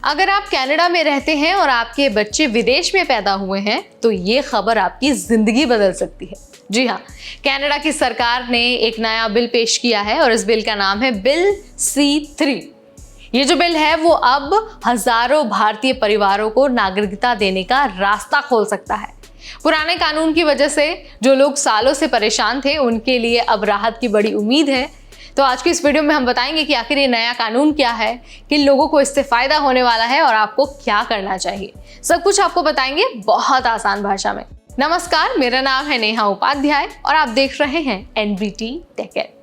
अगर आप कनाडा में रहते हैं और आपके बच्चे विदेश में पैदा हुए हैं तो ये खबर आपकी जिंदगी बदल सकती है। जी हाँ, कनाडा की सरकार ने एक नया बिल पेश किया है और इस बिल का नाम है बिल C3। ये जो बिल है वो अब हजारों भारतीय परिवारों को नागरिकता देने का रास्ता खोल सकता है। पुराने कानून की वजह से जो लोग सालों से परेशान थे उनके लिए अब राहत की बड़ी उम्मीद है। तो आज की इस वीडियो में हम बताएंगे कि आखिर ये नया कानून क्या है, किन लोगों को इससे फायदा होने वाला है और आपको क्या करना चाहिए। सब कुछ आपको बताएंगे बहुत आसान भाषा में। नमस्कार, मेरा नाम है नेहा उपाध्याय और आप देख रहे हैं NBT टेक।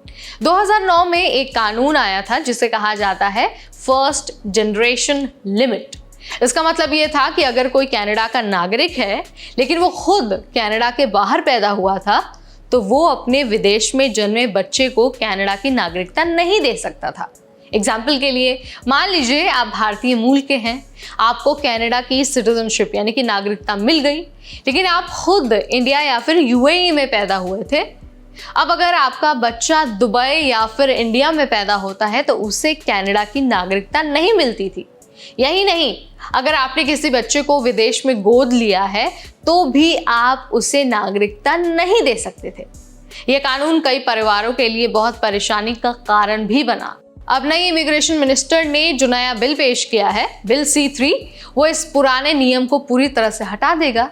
2009 में एक कानून आया था जिसे कहा जाता है फर्स्ट जनरेशन लिमिट। इसका मतलब ये था कि अगर कोई कनाडा का नागरिक है लेकिन वो खुद कनाडा के बाहर पैदा हुआ था तो वो अपने विदेश में जन्मे बच्चे को कनाडा की नागरिकता नहीं दे सकता था। एग्जाम्पल के लिए मान लीजिए आप भारतीय मूल के हैं, आपको कनाडा की सिटीजनशिप यानी कि नागरिकता मिल गई, लेकिन आप खुद इंडिया या फिर UAE में पैदा हुए थे। अब अगर आपका बच्चा दुबई या फिर इंडिया में पैदा होता है तो उसे कनाडा की नागरिकता नहीं मिलती थी। यही नहीं, अगर आपने किसी बच्चे को विदेश में गोद लिया है तो भी आप उसे नागरिकता नहीं दे सकते थे। यह कानून कई परिवारों के लिए बहुत परेशानी का कारण भी बना। अब नई इमिग्रेशन मिनिस्टर ने जो नया बिल पेश किया है, बिल C3, वो इस पुराने नियम को पूरी तरह से हटा देगा।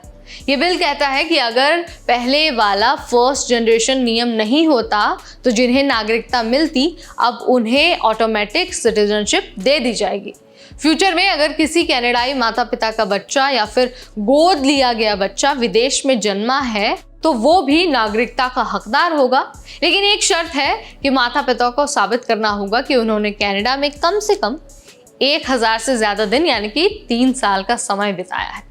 ये बिल कहता है कि अगर पहले वाला फर्स्ट जनरेशन नियम नहीं होता तो जिन्हें नागरिकता मिलती अब उन्हें ऑटोमेटिक सिटीजनशिप दे दी जाएगी। फ्यूचर में अगर किसी कनाडाई माता पिता का बच्चा या फिर गोद लिया गया बच्चा विदेश में जन्मा है तो वो भी नागरिकता का हकदार होगा, लेकिन एक शर्त है कि माता पिता को साबित करना होगा कि उन्होंने कनाडा में कम से कम 1000 से ज्यादा दिन यानी कि 3 साल का समय बिताया है।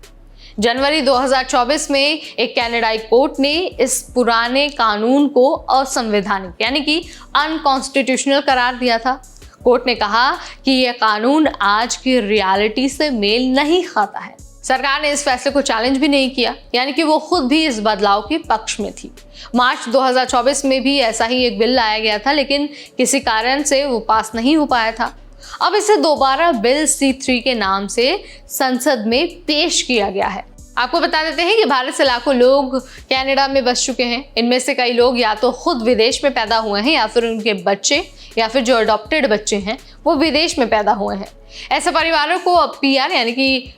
जनवरी 2024 में एक कनाडाई कोर्ट ने इस पुराने कानून को असंवैधानिक यानी कि अनकॉन्स्टिट्यूशनल करार दिया था। कोर्ट ने कहा कि यह कानून आज की रियलिटी से मेल नहीं खाता है। सरकार ने इस फैसले को चैलेंज भी नहीं किया, यानी कि वो खुद भी इस बदलाव के पक्ष में थी। मार्च 2024 में भी ऐसा ही एक बिल लाया गया था, लेकिन किसी कारण से वो पास नहीं हो पाया था। अब इसे दोबारा बिल C3 के नाम से संसद में पेश किया गया है। आपको बता देते हैं कि भारत से लाखों लोग कनाडा में बस चुके हैं। इनमें से कई लोग या तो खुद विदेश में पैदा हुए हैं या फिर उनके बच्चे या फिर जो अडॉप्टेड बच्चे हैं वो विदेश में पैदा हुए हैं। ऐसे परिवारों को अब PR यानी कि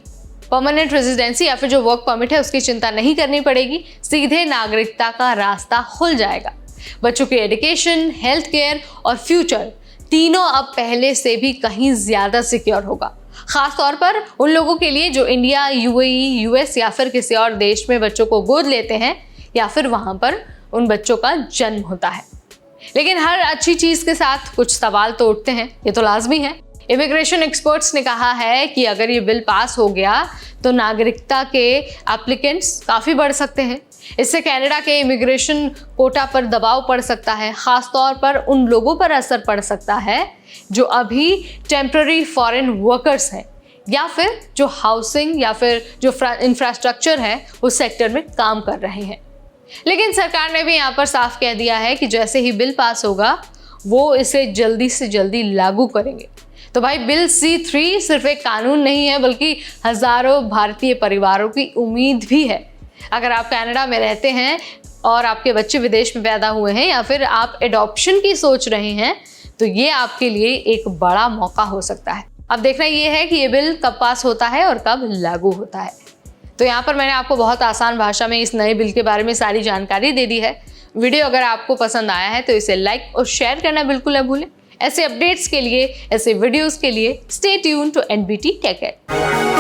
परमानेंट रेजिडेंसी या फिर जो वर्क परमिट है उसकी चिंता नहीं करनी पड़ेगी, सीधे नागरिकता का रास्ता खुल जाएगा। बच्चों की एजुकेशन, हेल्थ केयर और फ्यूचर तीनों अब पहले से भी कहीं ज्यादा सिक्योर होगा, खास तौर पर उन लोगों के लिए जो इंडिया, UAE, US या फिर किसी और देश में बच्चों को गोद लेते हैं या फिर वहां पर उन बच्चों का जन्म होता है। लेकिन हर अच्छी चीज के साथ कुछ सवाल तो उठते हैं, ये तो लाजमी है। इमिग्रेशन एक्सपर्ट्स ने कहा है कि अगर ये बिल पास हो गया तो नागरिकता के एप्लीकेंट्स काफ़ी बढ़ सकते हैं। इससे कनाडा के इमिग्रेशन कोटा पर दबाव पड़ सकता है, ख़ास तौर पर उन लोगों पर असर पड़ सकता है जो अभी टेम्पररी फॉरेन वर्कर्स हैं या फिर जो हाउसिंग या फिर जो इंफ्रास्ट्रक्चर है उस सेक्टर में काम कर रहे हैं। लेकिन सरकार ने भी यहाँ पर साफ कह दिया है कि जैसे ही बिल पास होगा वो इसे जल्दी से जल्दी लागू करेंगे। तो भाई, बिल C3 सिर्फ एक कानून नहीं है बल्कि हजारों भारतीय परिवारों की उम्मीद भी है। अगर आप कनाडा में रहते हैं और आपके बच्चे विदेश में पैदा हुए हैं या फिर आप एडॉप्शन की सोच रहे हैं तो ये आपके लिए एक बड़ा मौका हो सकता है। अब देखना ये है कि ये बिल कब पास होता है और कब लागू होता है। तो यहाँ पर मैंने आपको बहुत आसान भाषा में इस नए बिल के बारे में सारी जानकारी दे दी है। वीडियो अगर आपको पसंद आया है तो इसे लाइक और शेयर करना बिल्कुल न भूलें। ऐसे अपडेट्स के लिए, ऐसे वीडियोस के लिए stay tune to NBT take.